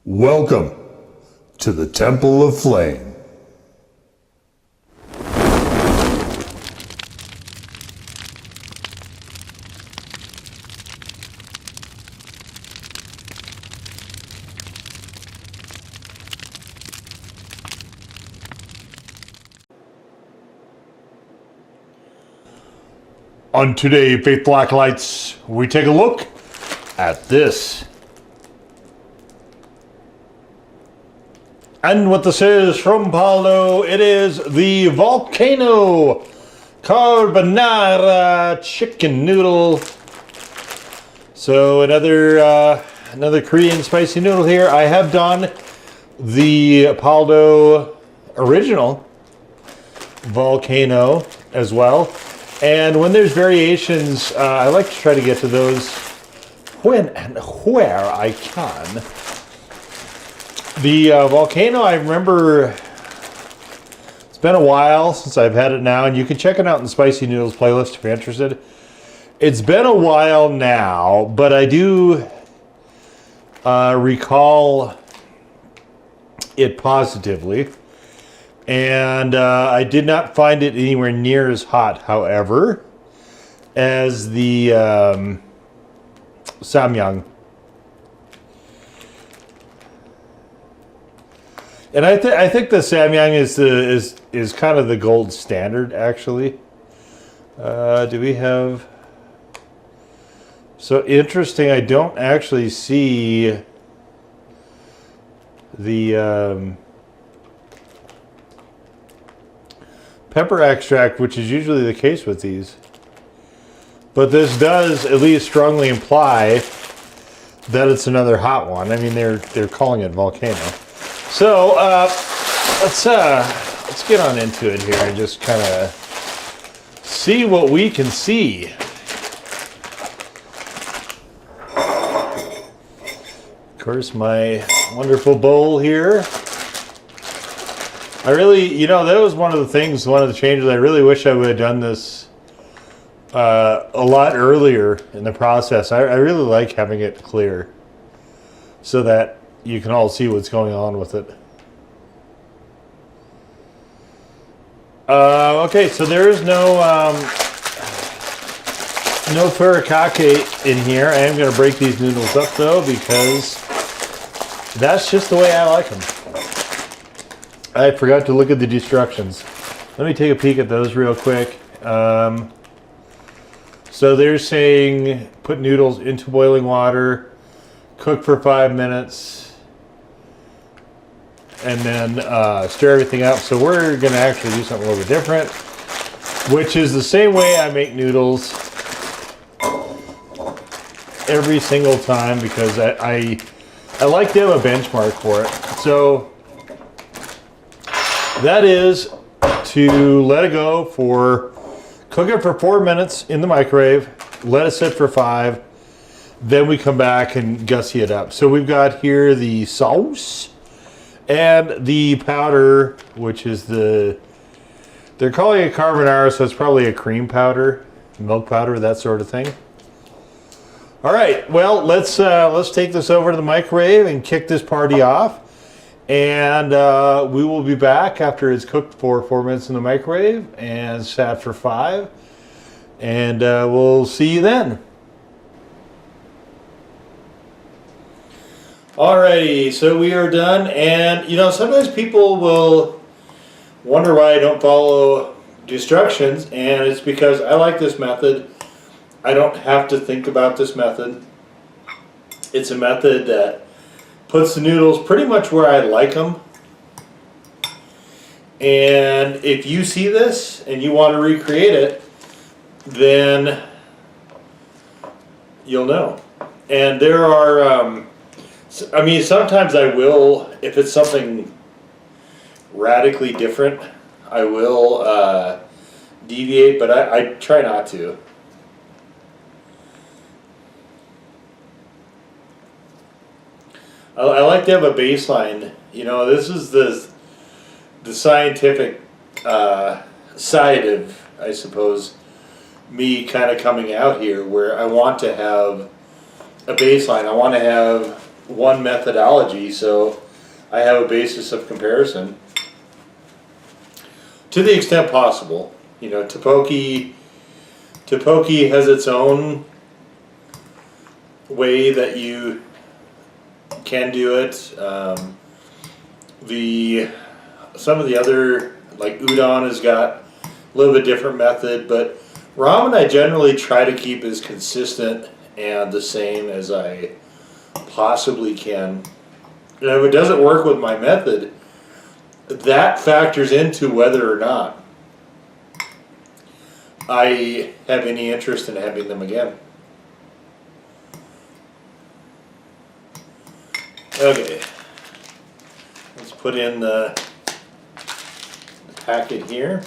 Welcome to the Temple of Flame. On today, Faithful Acolytes, we take a look at this. And what this is from Paldo, it is the Volcano Carbonara chicken noodle. So another Korean spicy noodle here. I have done the Paldo original Volcano as well. And when there's variations, I like to try to get to those when and where I can. The Volcano, I remember, it's been a while since I've had it now, and you can check it out in the Spicy Noodles playlist if you're interested. It's been a while now, but I do recall it positively. And I did not find it anywhere near as hot, however, as the Samyang. And I think the Samyang is kind of the gold standard, actually. Do we have? So interesting. I don't actually see the pepper extract, which is usually the case with these. But this does at least strongly imply that it's another hot one. I mean, they're calling it Volcano. So let's get on into it here and just kind of see what we can see. Of course, my wonderful bowl here. I really, that was one of the things, one of the changes. I really wish I would have done this a lot earlier in the process. I really like having it clear so that you can all see what's going on with it. Okay, so there is no furikake in here. I am going to break these noodles up though, because that's just the way I like them. I forgot to look at the instructions. Let me take a peek at those real quick. So they're saying put noodles into boiling water, cook for 5 minutes, and then stir everything up. So we're going to actually do something a little bit different, which is the same way I make noodles every single time, because I like to have a benchmark for it. So that is to let it go cook it for 4 minutes in the microwave, let it sit for 5, then we come back and gussy it up. So we've got here the sauce and the powder, which is they're calling it carbonara, so it's probably a cream powder, milk powder, that sort of thing. All right, well, let's take this over to the microwave and kick this party off. And we will be back after it's cooked for 4 minutes in the microwave and sat for 5. And we'll see you then. Alrighty, so we are done. And, sometimes people will wonder why I don't follow instructions. And it's because I like this method. I don't have to think about this method. It's a method that puts the noodles pretty much where I like them. And if you see this and you want to recreate it, then you'll know. And there are, sometimes I will, if it's something radically different, I will deviate, but I try not to. I like to have a baseline. This is the scientific side of, I suppose, me kind of coming out here, where I want to have a baseline. I want to have one methodology, so I have a basis of comparison to the extent possible. You know, Topoki has its own way that you can do it. Some of the other, like udon, has got a little bit different method, but ramen I generally try to keep as consistent and the same as I possibly can. And if it doesn't work with my method, that factors into whether or not I have any interest in having them again. Okay, let's put in the packet here.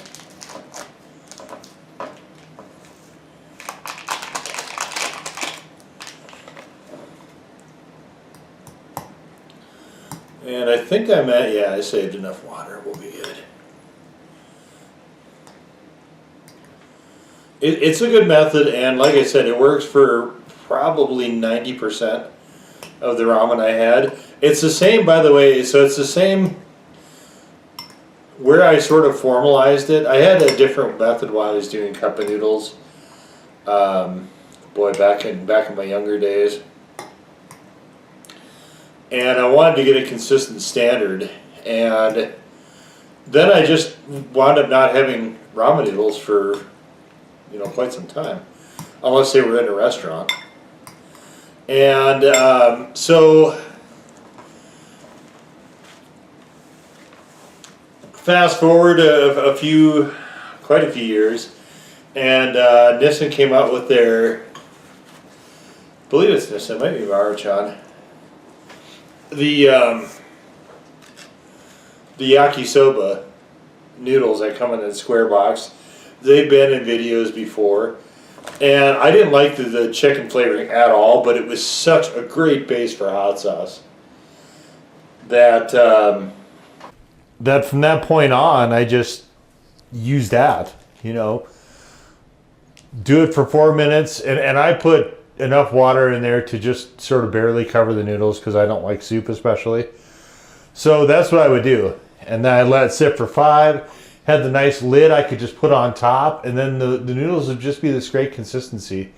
And I think I saved enough water, we'll be good. It's a good method, and like I said, it works for probably 90% of the ramen I had. It's the same, by the way, so it's the same where I sort of formalized it. I had a different method while I was doing cup of noodles. Boy, back in my younger days. And I wanted to get a consistent standard, and then I just wound up not having ramen noodles for, you know, quite some time, unless they were in a restaurant. And so fast forward quite a few years, and Nissan came out with their, I believe it's Nissan, maybe Maruchan, the yakisoba noodles that come in a square box. They've been in videos before, and I didn't like the chicken flavoring at all, but it was such a great base for hot sauce that that from that point on I just used that, you know. Do it for 4 minutes, and I put enough water in there to just sort of barely cover the noodles because I don't like soup especially. So that's what I would do. And then I let it sit for 5, had the nice lid I could just put on top, and then the noodles would just be this great consistency.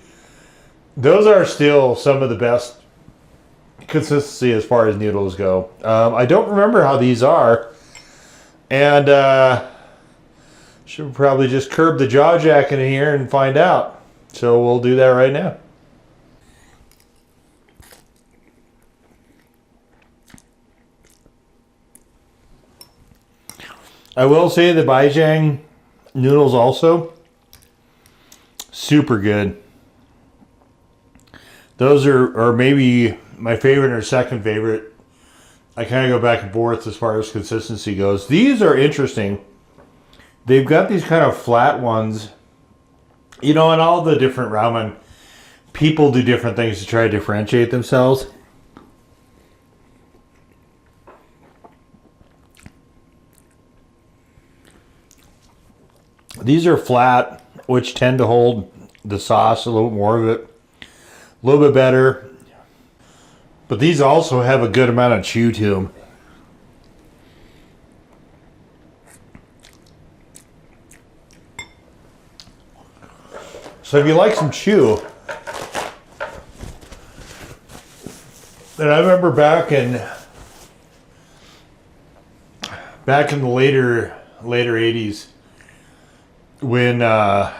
Those are still some of the best consistency as far as noodles go. I don't remember how these are, and should probably just curb the jaw jacking in here and find out. So we'll do that right now. I will say the Baijang noodles also super good. Those are maybe my favorite or second favorite. I kind of go back and forth as far as consistency goes. These are interesting. They've got these kind of flat ones. You know, in all the different ramen, people do different things to try to differentiate themselves. These are flat, which tend to hold the sauce a little more of it, a little bit better. But these also have a good amount of chew to them. So if you like some chew, then I remember back in the later 80s, when I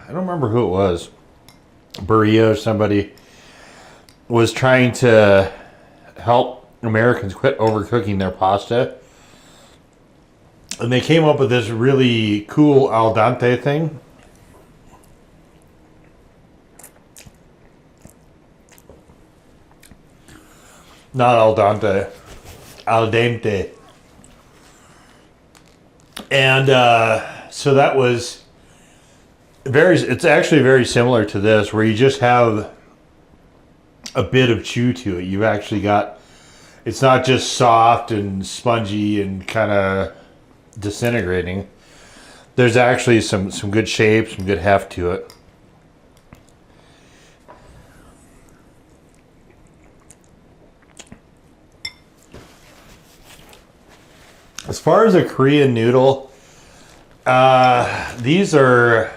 don't remember who it was, Berea or somebody, was trying to help Americans quit overcooking their pasta, and they came up with this really cool al dente thing. Not al dente, al dente. And so that was it's actually very similar to this, where you just have a bit of chew to it. You've actually got, it's not just soft and spongy and kind of disintegrating. There's actually some good shape, some good heft to it. As far as a Korean noodle, these are,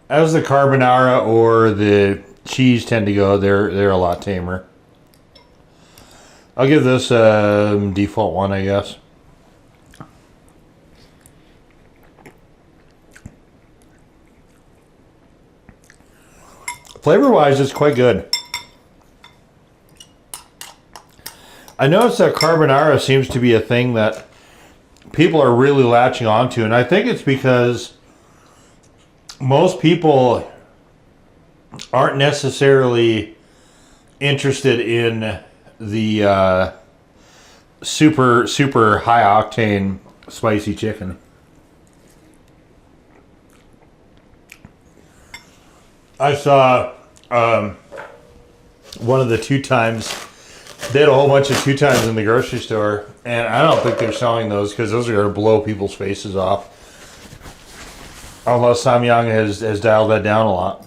as the carbonara or the cheese tend to go, they're a lot tamer. I'll give this a default 1, I guess. Flavor-wise, it's quite good. I noticed that carbonara seems to be a thing that people are really latching onto, and I think it's because most people aren't necessarily interested in the super high octane spicy chicken. I saw one of the 2 times, they had a whole bunch of 2 times in the grocery store, and I don't think they're selling those because those are going to blow people's faces off. Unless Samyang has dialed that down a lot.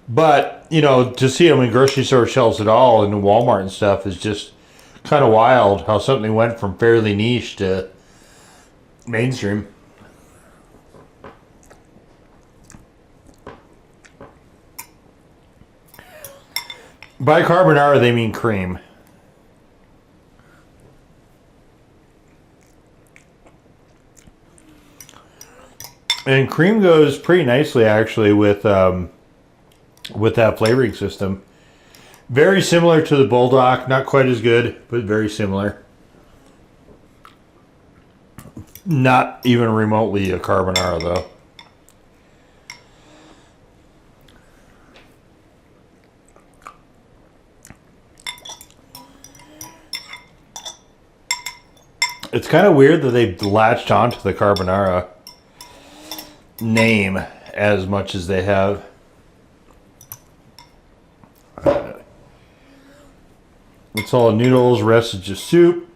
But, you know, to see them in grocery store shelves at all, in Walmart and stuff, is just kind of wild how something went from fairly niche to mainstream. By carbonara, they mean cream. And cream goes pretty nicely, actually, with that flavoring system. Very similar to the Bulldog. Not quite as good, but very similar. Not even remotely a carbonara, though. It's kind of weird that they've latched onto the carbonara name as much as they have. It's all noodles, rest is just soup.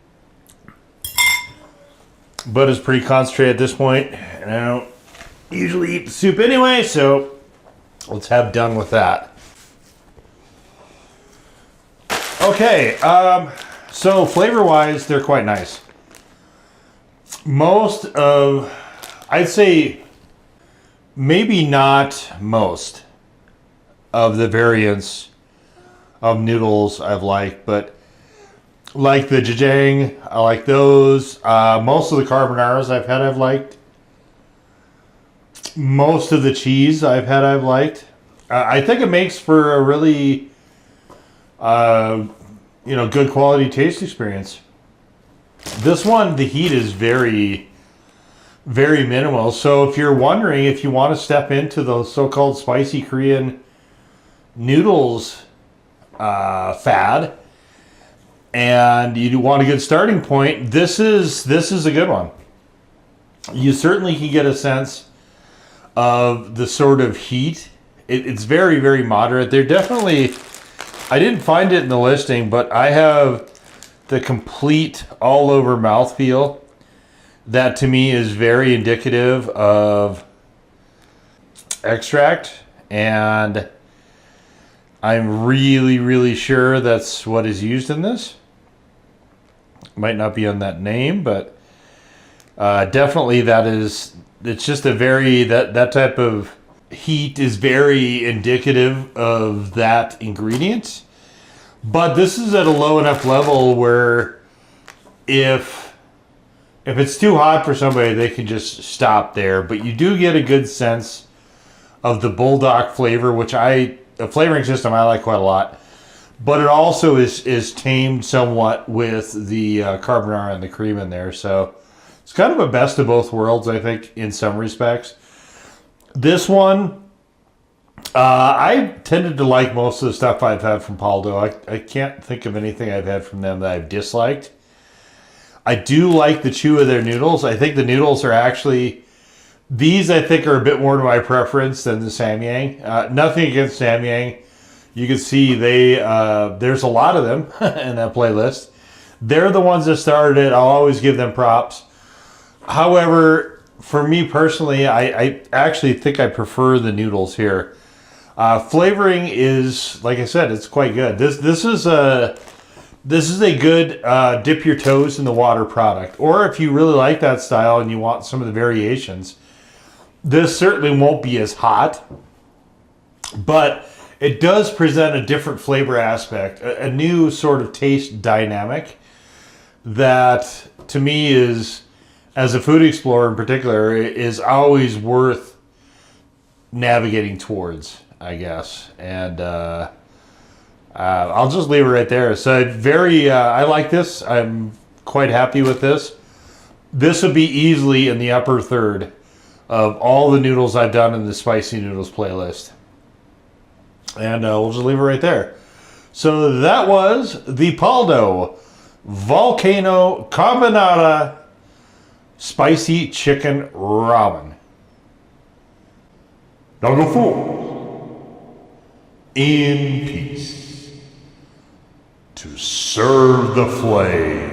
But it's pretty concentrated at this point, and I don't usually eat the soup anyway, so let's have done with that. Okay, so flavor-wise, they're quite nice. Most of, I'd say, maybe not most of the variants of noodles I've liked, but like the jajang, I like those. Most of the carbonaras I've liked. Most of the cheese I've liked. I think it makes for a really, good quality taste experience. This one, the heat is very, very minimal. So if you're wondering if you want to step into the so-called spicy Korean noodles fad, and you want a good starting point, this is a good one. You certainly can get a sense of the sort of heat. It's very, very moderate. They're definitely, I didn't find it in the listing, but I have the complete all over mouthfeel that to me is very indicative of extract, and I'm really, really sure that's what is used in this. Might not be on that name, but definitely that is, it's just a very, that type of heat is very indicative of that ingredient. But this is at a low enough level where if it's too hot for somebody, they can just stop there. But you do get a good sense of the Bulldog flavor, which the flavoring system I like quite a lot. But it also is tamed somewhat with the carbonara and the cream in there. So it's kind of a best of both worlds, I think, in some respects. This one, I tended to like most of the stuff I've had from Paldo. I can't think of anything I've had from them that I've disliked. I do like the chew of their noodles. I think the noodles are actually, these I think are a bit more to my preference than the Samyang. Nothing against Samyang. You can see there's a lot of them in that playlist. They're the ones that started it. I'll always give them props. However, for me personally, I actually think I prefer the noodles here. Flavoring is, like I said, it's quite good. This is This is a good dip your toes in the water product. Or if you really like that style and you want some of the variations, this certainly won't be as hot, but it does present a different flavor aspect, a new sort of taste dynamic that to me is, as a food explorer in particular, is always worth navigating towards, I guess. And I'll just leave it right there. So I like this. I'm quite happy with this. This would be easily in the upper third of all the noodles I've done in the spicy noodles playlist. And we'll just leave it right there. So that was the Paldo Volcano Carbonara Spicy Chicken Ramen. Now go forth in peace to serve the flame.